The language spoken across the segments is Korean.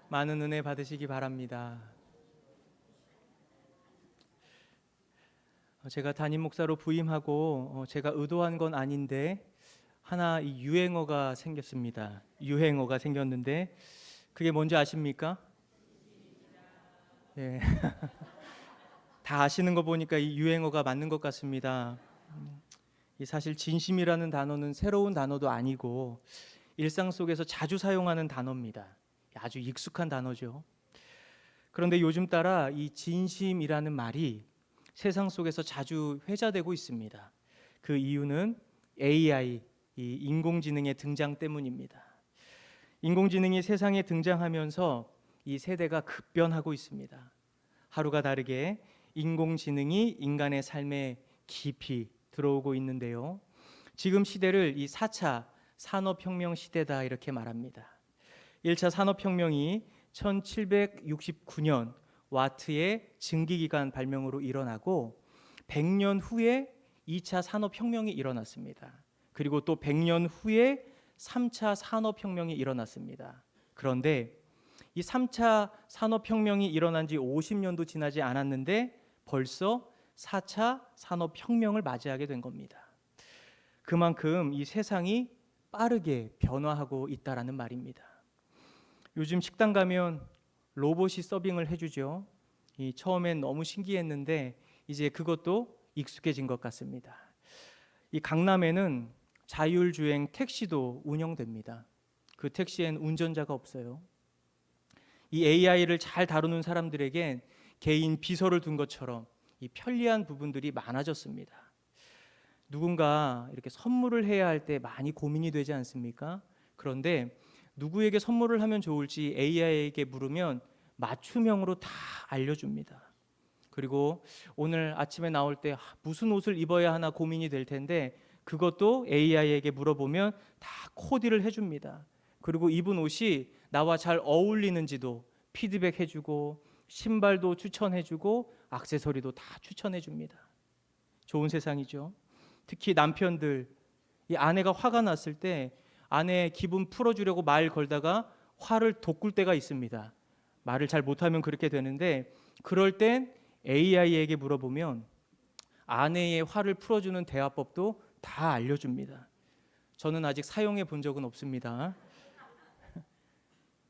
많은 은혜 받으시기 바랍니다. 제가 담임 목사로 부임하고 제가 의도한 건 아닌데 하나 이 유행어가 생겼습니다. 유행어가 생겼는데 그게 뭔지 아십니까? 예. 다 아시는 거 보니까 이 유행어가 맞는 것 같습니다. 이 사실 진심이라는 단어는 새로운 단어도 아니고 일상 속에서 자주 사용하는 단어입니다. 아주 익숙한 단어죠. 그런데 요즘 따라 이 진심이라는 말이 세상 속에서 자주 회자되고 있습니다. 그 이유는 AI, 이 인공지능의 등장 때문입니다. 인공지능이 세상에 등장하면서 이 세대가 급변하고 있습니다. 하루가 다르게 인공지능이 인간의 삶에 깊이 들어오고 있는데요. 지금 시대를 이 4차 산업혁명 시대다 이렇게 말합니다. 1차 산업혁명이 1769년 와트의 증기기관 발명으로 일어나고 100년 후에 2차 산업혁명이 일어났습니다. 그리고 또 100년 후에 3차 산업혁명이 일어났습니다. 그런데 이 3차 산업혁명이 일어난 지 50년도 지나지 않았는데 벌써 4차 산업혁명을 맞이하게 된 겁니다. 그만큼 이 세상이 빠르게 변화하고 있다라는 말입니다. 요즘 식당 가면 로봇이 서빙을 해주죠. 처음엔 너무 신기했는데 이제 그것도 익숙해진 것 같습니다. 이 강남에는 자율주행 택시도 운영됩니다. 그 택시엔 운전자가 없어요. 이 AI를 잘 다루는 사람들에겐 개인 비서를 둔 것처럼 이 편리한 부분들이 많아졌습니다. 누군가 이렇게 선물을 해야 할 때 많이 고민이 되지 않습니까? 그런데 누구에게 선물을 하면 좋을지 AI에게 물으면 맞춤형으로 다 알려줍니다. 그리고 오늘 아침에 나올 때 무슨 옷을 입어야 하나 고민이 될 텐데 그것도 AI에게 물어보면 다 코디를 해줍니다. 그리고 입은 옷이 나와 잘 어울리는지도 피드백해주고 신발도 추천해주고 액세서리도 다 추천해줍니다. 좋은 세상이죠. 특히 남편들, 이 아내가 화가 났을 때 아내 기분 풀어주려고 말 걸다가 화를 돋굴 때가 있습니다. 말을 잘 못하면 그렇게 되는데 그럴 땐 AI에게 물어보면 아내의 화를 풀어주는 대화법도 다 알려줍니다. 저는 아직 사용해 본 적은 없습니다.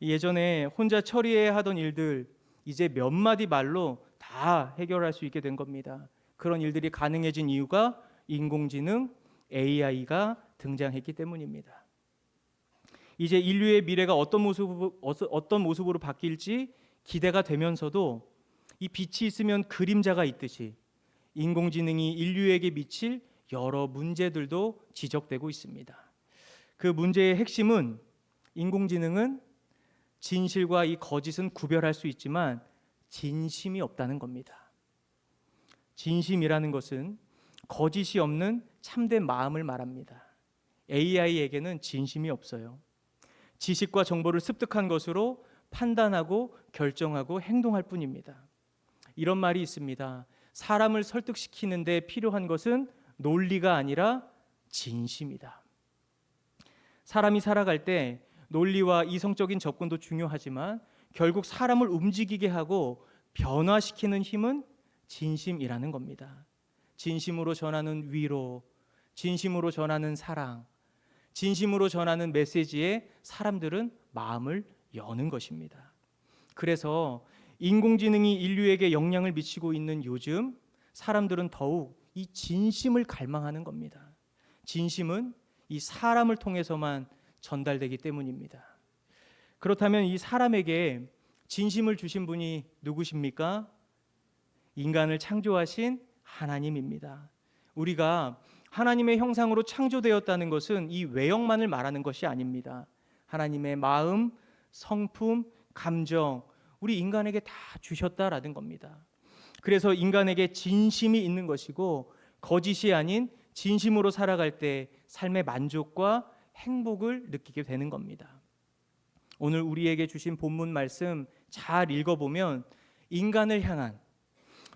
예전에 혼자 처리해야 하던 일들 이제 몇 마디 말로 다 해결할 수 있게 된 겁니다. 그런 일들이 가능해진 이유가 인공지능 AI가 등장했기 때문입니다. 이제 인류의 미래가 어떤 모습으로 바뀔지 기대가 되면서도 이 빛이 있으면 그림자가 있듯이 인공지능이 인류에게 미칠 여러 문제들도 지적되고 있습니다. 그 문제의 핵심은 인공지능은 진실과 이 거짓은 구별할 수 있지만 진심이 없다는 겁니다. 진심이라는 것은 거짓이 없는 참된 마음을 말합니다. AI에게는 진심이 없어요. 지식과 정보를 습득한 것으로 판단하고 결정하고 행동할 뿐입니다. 이런 말이 있습니다. 사람을 설득시키는데 필요한 것은 논리가 아니라 진심이다. 사람이 살아갈 때 논리와 이성적인 접근도 중요하지만 결국 사람을 움직이게 하고 변화시키는 힘은 진심이라는 겁니다. 진심으로 전하는 위로, 진심으로 전하는 사랑, 진심으로 전하는 메시지에 사람들은 마음을 여는 것입니다. 그래서 인공지능이 인류에게 영향을 미치고 있는 요즘 사람들은 더욱 이 진심을 갈망하는 겁니다. 진심은 이 사람을 통해서만 전달되기 때문입니다. 그렇다면 이 사람에게 진심을 주신 분이 누구십니까? 인간을 창조하신 하나님입니다. 우리가 하나님의 형상으로 창조되었다는 것은 이 외형만을 말하는 것이 아닙니다. 하나님의 마음, 성품, 감정, 우리 인간에게 다 주셨다라는 겁니다. 그래서 인간에게 진심이 있는 것이고 거짓이 아닌 진심으로 살아갈 때 삶의 만족과 행복을 느끼게 되는 겁니다. 오늘 우리에게 주신 본문 말씀 잘 읽어보면 인간을 향한,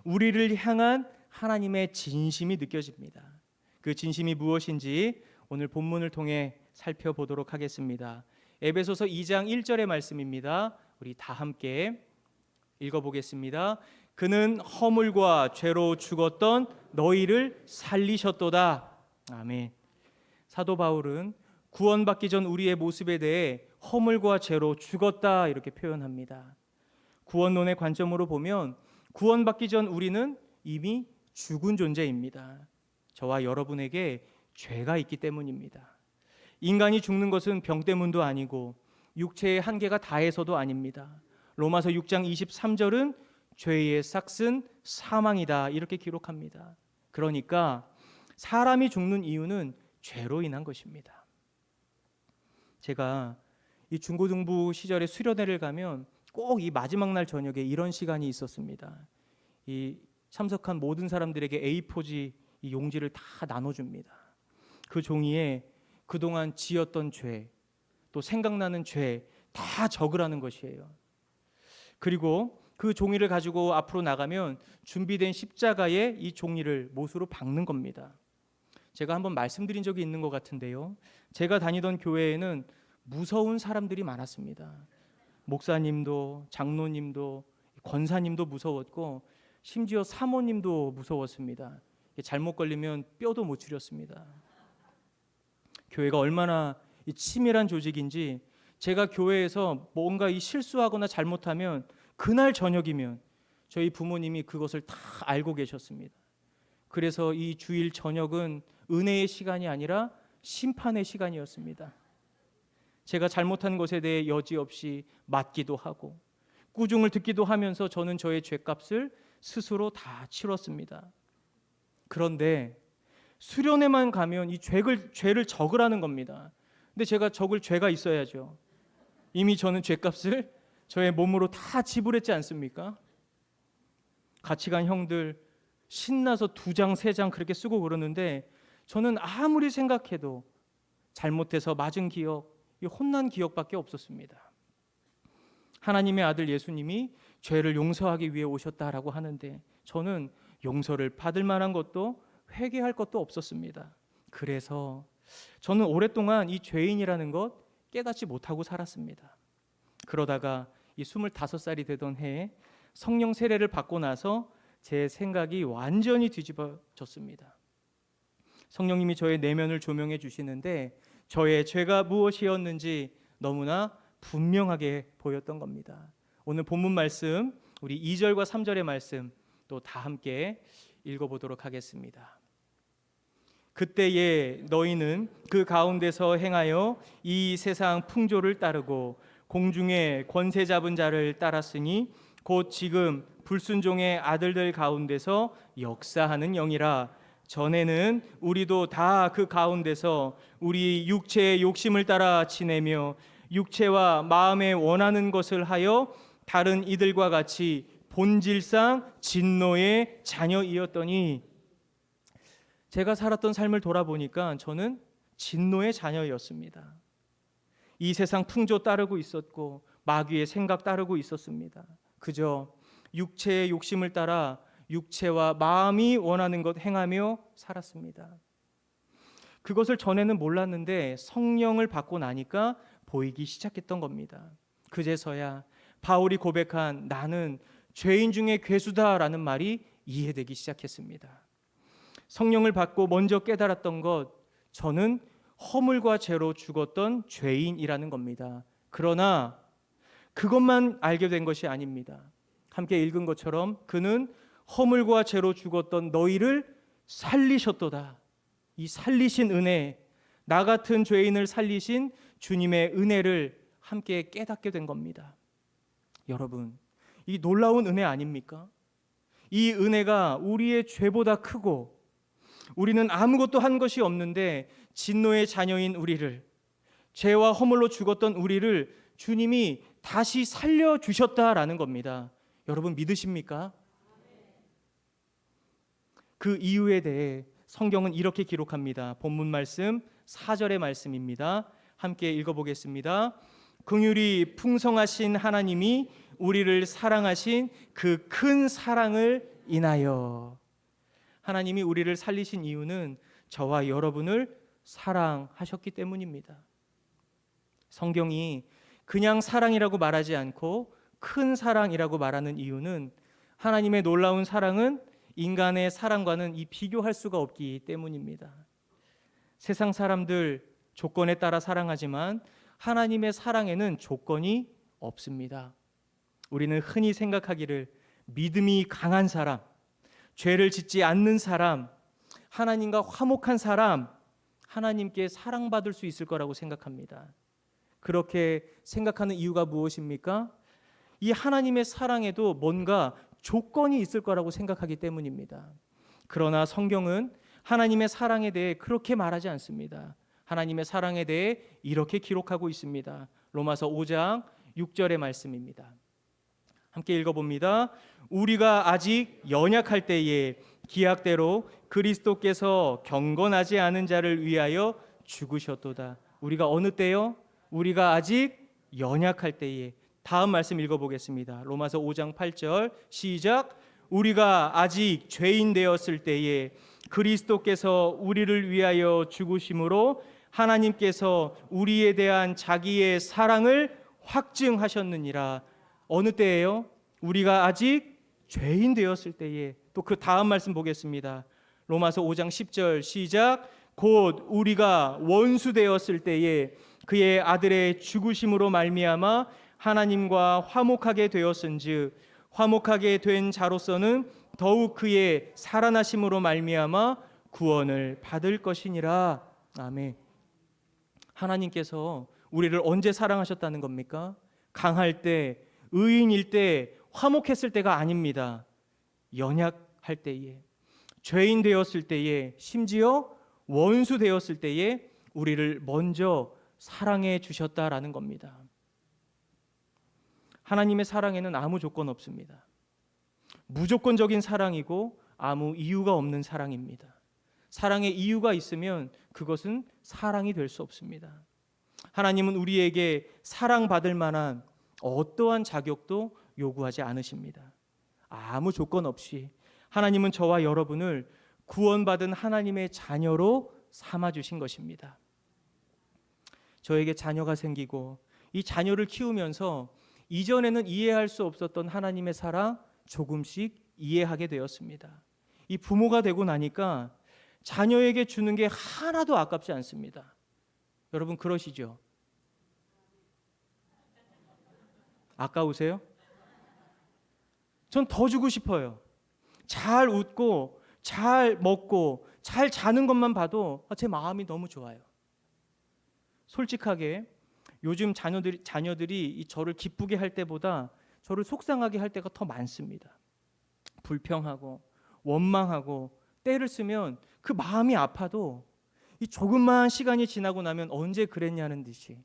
우리를 향한 하나님의 진심이 느껴집니다. 그 진심이 무엇인지 오늘 본문을 통해 살펴보도록 하겠습니다. 에베소서 2장 1절의 말씀입니다. 우리 다 함께 읽어보겠습니다. 그는 허물과 죄로 죽었던 너희를 살리셨도다. 아멘. 사도 바울은 구원받기 전 우리의 모습에 대해 허물과 죄로 죽었다 이렇게 표현합니다. 구원론의 관점으로 보면 구원받기 전 우리는 이미 죽은 존재입니다. 저와 여러분에게 죄가 있기 때문입니다. 인간이 죽는 것은 병 때문도 아니고 육체의 한계가 다해서도 아닙니다. 로마서 6장 23절은 죄의 삭은 사망이다 이렇게 기록합니다. 그러니까 사람이 죽는 이유는 죄로 인한 것입니다. 제가 이 중고등부 시절에 수련회를 가면 꼭 이 마지막 날 저녁에 이런 시간이 있었습니다. 이 참석한 모든 사람들에게 A4지 이 용지를 다 나눠줍니다. 그 종이에 그동안 지었던 죄, 또 생각나는 죄 다 적으라는 것이에요. 그리고 그 종이를 가지고 앞으로 나가면 준비된 십자가에 이 종이를 못으로 박는 겁니다. 제가 한번 말씀드린 적이 있는 것 같은데요. 제가 다니던 교회에는 무서운 사람들이 많았습니다. 목사님도 장로님도 권사님도 무서웠고 심지어 사모님도 무서웠습니다. 잘못 걸리면 뼈도 못 추렸습니다. 교회가 얼마나 치밀한 조직인지 제가 교회에서 뭔가 실수하거나 잘못하면 그날 저녁이면 저희 부모님이 그것을 다 알고 계셨습니다. 그래서 이 주일 저녁은 은혜의 시간이 아니라 심판의 시간이었습니다. 제가 잘못한 것에 대해 여지없이 맞기도 하고 꾸중을 듣기도 하면서 저는 저의 죄값을 스스로 다 치렀습니다. 그런데 수련회만 가면 이 죄를 적으라는 겁니다. 근데 제가 적을 죄가 있어야죠. 이미 저는 죄값을 저의 몸으로 다 지불했지 않습니까? 같이 간 형들 신나서 2장 3장 그렇게 쓰고 그러는데 저는 아무리 생각해도 잘못해서 맞은 기억, 혼난 기억밖에 없었습니다. 하나님의 아들 예수님이 죄를 용서하기 위해 오셨다라고 하는데 저는 용서를 받을 만한 것도 회개할 것도 없었습니다. 그래서 저는 오랫동안 이 죄인이라는 것 깨닫지 못하고 살았습니다. 그러다가 이 25살이 되던 해에 성령 세례를 받고 나서 제 생각이 완전히 뒤집어졌습니다. 성령님이 저의 내면을 조명해 주시는데 저의 죄가 무엇이었는지 너무나 분명하게 보였던 겁니다. 오늘 본문 말씀 우리 2절과 3절의 말씀 또 다 함께 읽어보도록 하겠습니다. 그때에 너희는 그 가운데서 행하여 이 세상 풍조를 따르고 공중의 권세 잡은 자를 따랐으니 곧 지금 불순종의 아들들 가운데서 역사하는 영이라. 전에는 우리도 다 그 가운데서 우리 육체의 욕심을 따라 지내며 육체와 마음에 원하는 것을 하여 다른 이들과 같이 본질상 진노의 자녀이었더니. 제가 살았던 삶을 돌아보니까 저는 진노의 자녀였습니다. 이 세상 풍조 따르고 있었고 마귀의 생각 따르고 있었습니다. 그저 육체의 욕심을 따라 육체와 마음이 원하는 것 행하며 살았습니다. 그것을 전에는 몰랐는데 성령을 받고 나니까 보이기 시작했던 겁니다. 그제서야 바울이 고백한 나는 죄인 중에 괴수다라는 말이 이해되기 시작했습니다. 성령을 받고 먼저 깨달았던 것, 저는 허물과 죄로 죽었던 죄인이라는 겁니다. 그러나 그것만 알게 된 것이 아닙니다. 함께 읽은 것처럼 그는 허물과 죄로 죽었던 너희를 살리셨도다. 이 살리신 은혜, 나 같은 죄인을 살리신 주님의 은혜를 함께 깨닫게 된 겁니다. 여러분, 이 놀라운 은혜 아닙니까? 이 은혜가 우리의 죄보다 크고 우리는 아무것도 한 것이 없는데 진노의 자녀인 우리를, 죄와 허물로 죽었던 우리를 주님이 다시 살려주셨다라는 겁니다. 여러분 믿으십니까? 그 이유에 대해 성경은 이렇게 기록합니다. 본문 말씀 4절의 말씀입니다. 함께 읽어보겠습니다. 긍휼이 풍성하신 하나님이 우리를 사랑하신 그 큰 사랑을 인하여. 하나님이 우리를 살리신 이유는 저와 여러분을 사랑하셨기 때문입니다. 성경이 그냥 사랑이라고 말하지 않고 큰 사랑이라고 말하는 이유는 하나님의 놀라운 사랑은 인간의 사랑과는 이 비교할 수가 없기 때문입니다. 세상 사람들 조건에 따라 사랑하지만 하나님의 사랑에는 조건이 없습니다. 우리는 흔히 생각하기를 믿음이 강한 사람, 죄를 짓지 않는 사람, 하나님과 화목한 사람, 하나님께 사랑받을 수 있을 거라고 생각합니다. 그렇게 생각하는 이유가 무엇입니까? 이 하나님의 사랑에도 뭔가 조건이 있을 거라고 생각하기 때문입니다. 그러나 성경은 하나님의 사랑에 대해 그렇게 말하지 않습니다. 하나님의 사랑에 대해 이렇게 기록하고 있습니다. 로마서 5장 6절의 말씀입니다. 함께 읽어봅니다. 우리가 아직 연약할 때에 기약대로 그리스도께서 경건하지 않은 자를 위하여 죽으셨도다. 우리가 어느 때요? 우리가 아직 연약할 때에. 다음 말씀 읽어보겠습니다. 로마서 5장 8절 시작. 우리가 아직 죄인 되었을 때에 그리스도께서 우리를 위하여 죽으심으로 하나님께서 우리에 대한 자기의 사랑을 확증하셨느니라. 어느 때예요? 우리가 아직 죄인 되었을 때에. 또 그 다음 말씀 보겠습니다. 로마서 5장 10절 시작. 곧 우리가 원수 되었을 때에 그의 아들의 죽으심으로 말미암아 하나님과 화목하게 되었은즉 화목하게 된 자로서는 더욱 그의 살아나심으로 말미암아 구원을 받을 것이니라. 아멘. 하나님께서 우리를 언제 사랑하셨다는 겁니까? 강할 때, 의인일 때, 화목했을 때가 아닙니다. 연약할 때에, 죄인 되었을 때에, 심지어 원수 되었을 때에 우리를 먼저 사랑해 주셨다라는 겁니다. 하나님의 사랑에는 아무 조건 없습니다. 무조건적인 사랑이고 아무 이유가 없는 사랑입니다. 사랑에 이유가 있으면 그것은 사랑이 될 수 없습니다. 하나님은 우리에게 사랑받을 만한 어떠한 자격도 요구하지 않으십니다. 아무 조건 없이 하나님은 저와 여러분을 구원받은 하나님의 자녀로 삼아주신 것입니다. 저에게 자녀가 생기고 이 자녀를 키우면서 이전에는 이해할 수 없었던 하나님의 사랑 조금씩 이해하게 되었습니다. 이 부모가 되고 나니까 자녀에게 주는 게 하나도 아깝지 않습니다. 여러분 그러시죠? 아까우세요? 전 더 주고 싶어요. 잘 웃고 잘 먹고 잘 자는 것만 봐도 제 마음이 너무 좋아요. 솔직하게 요즘 자녀들이 저를 기쁘게 할 때보다 저를 속상하게 할 때가 더 많습니다. 불평하고 원망하고 때를 쓰면 그 마음이 아파도 이 조금만 시간이 지나고 나면 언제 그랬냐는 듯이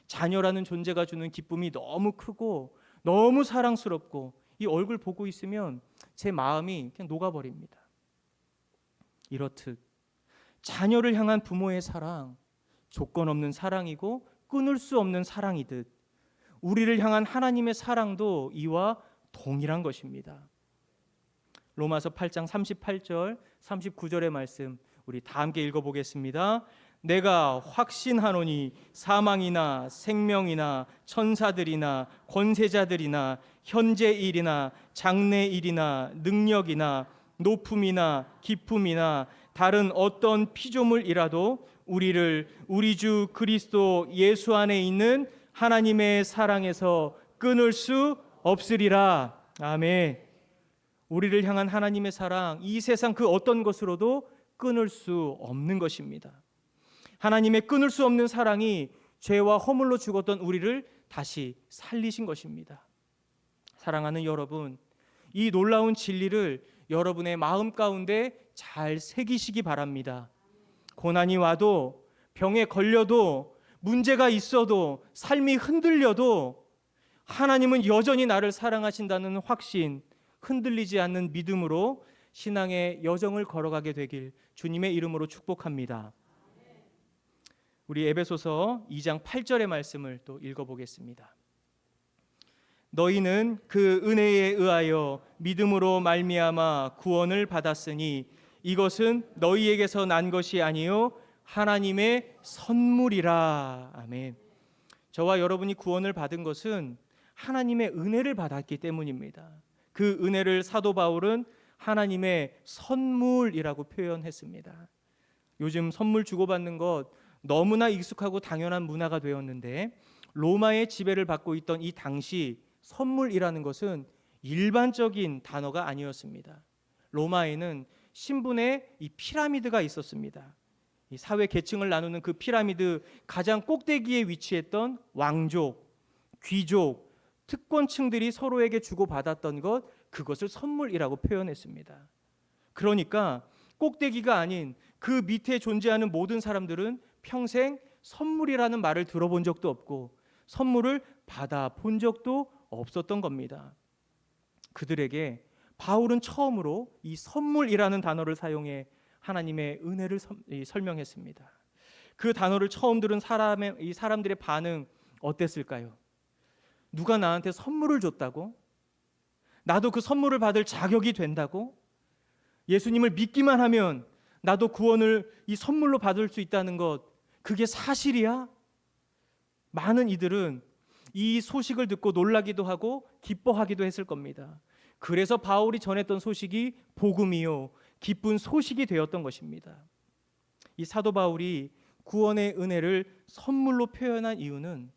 자녀라는 존재가 주는 기쁨이 너무 크고 너무 사랑스럽고 이 얼굴 보고 있으면 제 마음이 그냥 녹아버립니다. 이렇듯 자녀를 향한 부모의 사랑, 조건 없는 사랑이고 끊을 수 없는 사랑이듯 우리를 향한 하나님의 사랑도 이와 동일한 것입니다. 로마서 8장 38절 39절의 말씀 우리 다 함께 읽어보겠습니다. 내가 확신하노니 사망이나 생명이나 천사들이나 권세자들이나 현재 일이나 장래 일이나 능력이나 높음이나 깊음이나 다른 어떤 피조물이라도 우리를 우리 주 그리스도 예수 안에 있는 하나님의 사랑에서 끊을 수 없으리라. 아멘. 우리를 향한 하나님의 사랑, 이 세상 그 어떤 것으로도 끊을 수 없는 것입니다. 하나님의 끊을 수 없는 사랑이 죄와 허물로 죽었던 우리를 다시 살리신 것입니다. 사랑하는 여러분, 이 놀라운 진리를 여러분의 마음 가운데 잘 새기시기 바랍니다. 고난이 와도, 병에 걸려도, 문제가 있어도, 삶이 흔들려도 하나님은 여전히 나를 사랑하신다는 확신, 흔들리지 않는 믿음으로 신앙의 여정을 걸어가게 되길 주님의 이름으로 축복합니다. 우리 에베소서 2장 8절의 말씀을 또 읽어보겠습니다. 너희는 그 은혜에 의하여 믿음으로 말미암아 구원을 받았으니 이것은 너희에게서 난 것이 아니요 하나님의 선물이라. 아멘. 저와 여러분이 구원을 받은 것은 하나님의 은혜를 받았기 때문입니다. 그 은혜를 사도 바울은 하나님의 선물이라고 표현했습니다. 요즘 선물 주고받는 것 너무나 익숙하고 당연한 문화가 되었는데, 로마의 지배를 받고 있던 이 당시 선물이라는 것은 일반적인 단어가 아니었습니다. 로마에는 신분의 이 피라미드가 있었습니다. 이 사회 계층을 나누는 그 피라미드 가장 꼭대기에 위치했던 왕족, 귀족, 특권층들이 서로에게 주고받았던 것, 그것을 선물이라고 표현했습니다. 그러니까 꼭대기가 아닌 그 밑에 존재하는 모든 사람들은 평생 선물이라는 말을 들어본 적도 없고 선물을 받아본 적도 없었던 겁니다. 그들에게 바울은 처음으로 이 선물이라는 단어를 사용해 하나님의 은혜를 설명했습니다. 그 단어를 처음 들은 이 사람들의 반응 어땠을까요? 누가 나한테 선물을 줬다고? 나도 그 선물을 받을 자격이 된다고? 예수님을 믿기만 하면 나도 구원을 이 선물로 받을 수 있다는 것, 그게 사실이야? 많은 이들은 이 소식을 듣고 놀라기도 하고 기뻐하기도 했을 겁니다. 그래서 바울이 전했던 소식이 복음이요, 기쁜 소식이 되었던 것입니다. 이 사도 바울이 구원의 은혜를 선물로 표현한 이유는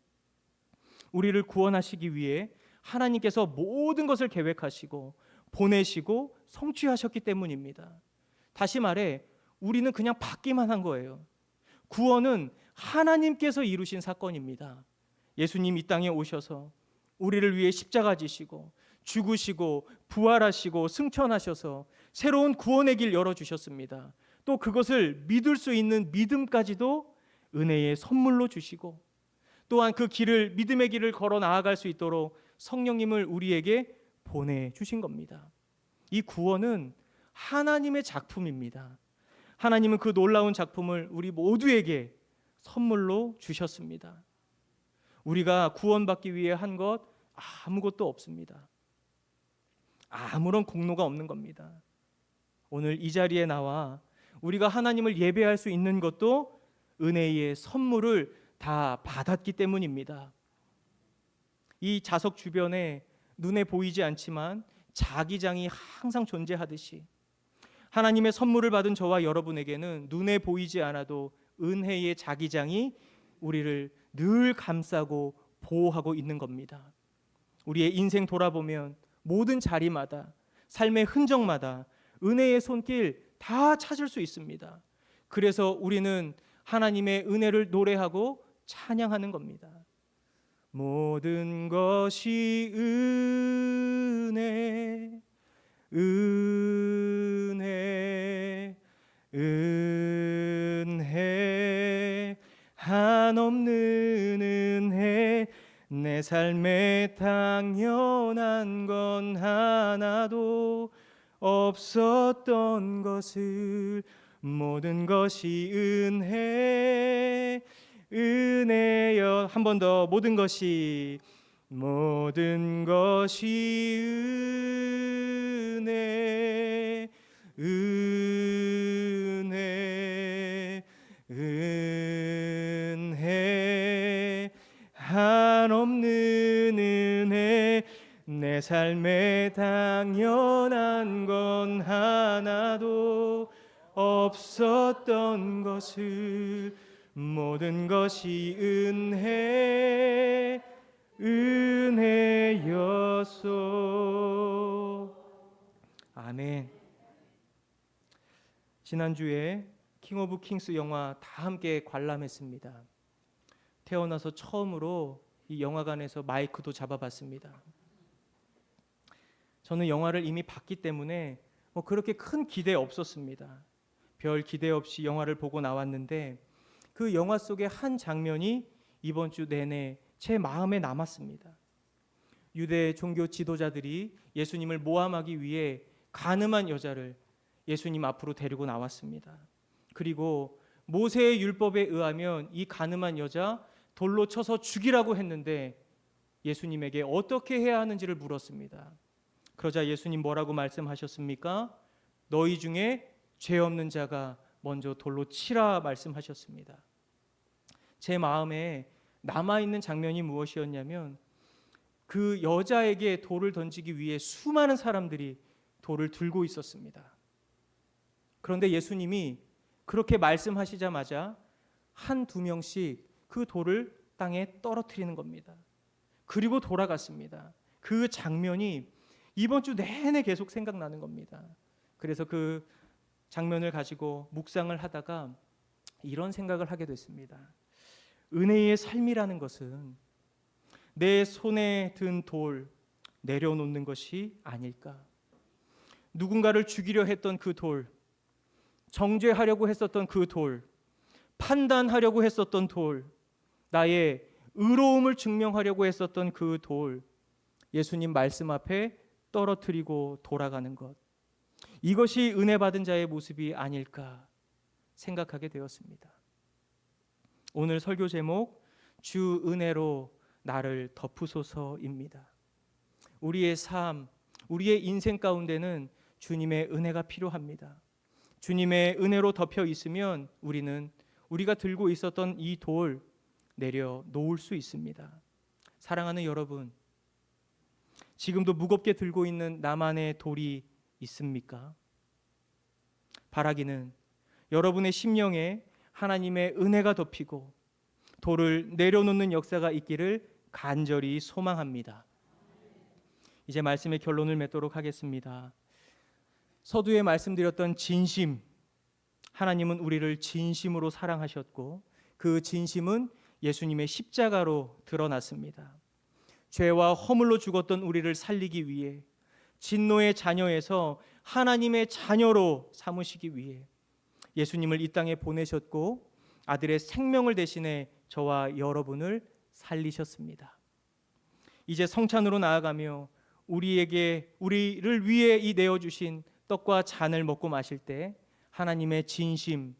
우리를 구원하시기 위해 하나님께서 모든 것을 계획하시고 보내시고 성취하셨기 때문입니다. 다시 말해 우리는 그냥 받기만 한 거예요. 구원은 하나님께서 이루신 사건입니다. 예수님 이 땅에 오셔서 우리를 위해 십자가 지시고 죽으시고 부활하시고 승천하셔서 새로운 구원의 길 열어주셨습니다. 또 그것을 믿을 수 있는 믿음까지도 은혜의 선물로 주시고, 또한 그 길을, 믿음의 길을 걸어 나아갈 수 있도록 성령님을 우리에게 보내주신 겁니다. 이 구원은 하나님의 작품입니다. 하나님은 그 놀라운 작품을 우리 모두에게 선물로 주셨습니다. 우리가 구원받기 위해 한 것 아무것도 없습니다. 아무런 공로가 없는 겁니다. 오늘 이 자리에 나와 우리가 하나님을 예배할 수 있는 것도 은혜의 선물을 다 받았기 때문입니다. 이 자석 주변에 눈에 보이지 않지만 자기장이 항상 존재하듯이 하나님의 선물을 받은 저와 여러분에게는 눈에 보이지 않아도 은혜의 자기장이 우리를 늘 감싸고 보호하고 있는 겁니다. 우리의 인생 돌아보면 모든 자리마다, 삶의 흔적마다 은혜의 손길 다 찾을 수 있습니다. 그래서 우리는 하나님의 은혜를 노래하고 찬양하는 겁니다. 모든 것이 은혜, 은혜, 은혜, 한없는 은혜, 내 삶에 당연한 건 하나도 없었던 것을, 모든 것이 은혜, 은혜여. 한 번 더. 모든 것이 은혜, 은혜, 은혜, 한없는 은혜, 내 삶에 당연한 건 하나도 없었던 것을, 모든 것이 은혜, 은혜였소. 아멘. 지난주에 킹 오브 킹스 영화 다 함께 관람했습니다. 태어나서 처음으로 이 영화관에서 마이크도 잡아봤습니다. 저는 영화를 이미 봤기 때문에 그렇게 큰 기대 없었습니다. 별 기대 없이 영화를 보고 나왔는데 그 영화 속의 한 장면이 이번 주 내내 제 마음에 남았습니다. 유대 종교 지도자들이 예수님을 모함하기 위해 간음한 여자를 예수님 앞으로 데리고 나왔습니다. 그리고 모세의 율법에 의하면 이 간음한 여자 돌로 쳐서 죽이라고 했는데 예수님에게 어떻게 해야 하는지를 물었습니다. 그러자 예수님 뭐라고 말씀하셨습니까? 너희 중에 죄 없는 자가 먼저 돌로 치라 말씀하셨습니다. 제 마음에 남아있는 장면이 무엇이었냐면 그 여자에게 돌을 던지기 위해 수많은 사람들이 돌을 들고 있었습니다. 그런데 예수님이 그렇게 말씀하시자마자 한두 명씩 그 돌을 땅에 떨어뜨리는 겁니다. 그리고 돌아갔습니다. 그 장면이 이번 주 내내 계속 생각나는 겁니다. 그래서 그 장면을 가지고 묵상을 하다가 이런 생각을 하게 됐습니다. 은혜의 삶이라는 것은 내 손에 든 돌 내려놓는 것이 아닐까? 누군가를 죽이려 했던 그 돌, 정죄하려고 했었던 그 돌, 판단하려고 했었던 돌, 나의 의로움을 증명하려고 했었던 그 돌, 예수님 말씀 앞에 떨어뜨리고 돌아가는 것, 이것이 은혜 받은 자의 모습이 아닐까 생각하게 되었습니다. 오늘 설교 제목 주 은혜로 나를 덮으소서입니다. 우리의 삶, 우리의 인생 가운데는 주님의 은혜가 필요합니다. 주님의 은혜로 덮여 있으면 우리는 우리가 들고 있었던 이 돌 내려놓을 수 있습니다. 사랑하는 여러분, 지금도 무겁게 들고 있는 나만의 돌이 있습니까? 바라기는 여러분의 심령에 하나님의 은혜가 덮이고 돌을 내려놓는 역사가 있기를 간절히 소망합니다. 이제 말씀의 결론을 맺도록 하겠습니다. 서두에 말씀드렸던 진심, 하나님은 우리를 진심으로 사랑하셨고 그 진심은 예수님의 십자가로 드러났습니다. 죄와 허물로 죽었던 우리를 살리기 위해 진노의 자녀에서 하나님의 자녀로 삼으시기 위해 예수님을 이 땅에 보내셨고 아들의 생명을 대신해 저와 여러분을 살리셨습니다. 이제 성찬으로 나아가며 우리를 위해 이 내어주신 떡과 잔을 먹고 마실 때 하나님의 진심,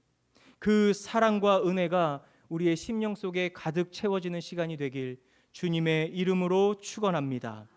그 사랑과 은혜가 우리의 심령 속에 가득 채워지는 시간이 되길 주님의 이름으로 축원합니다.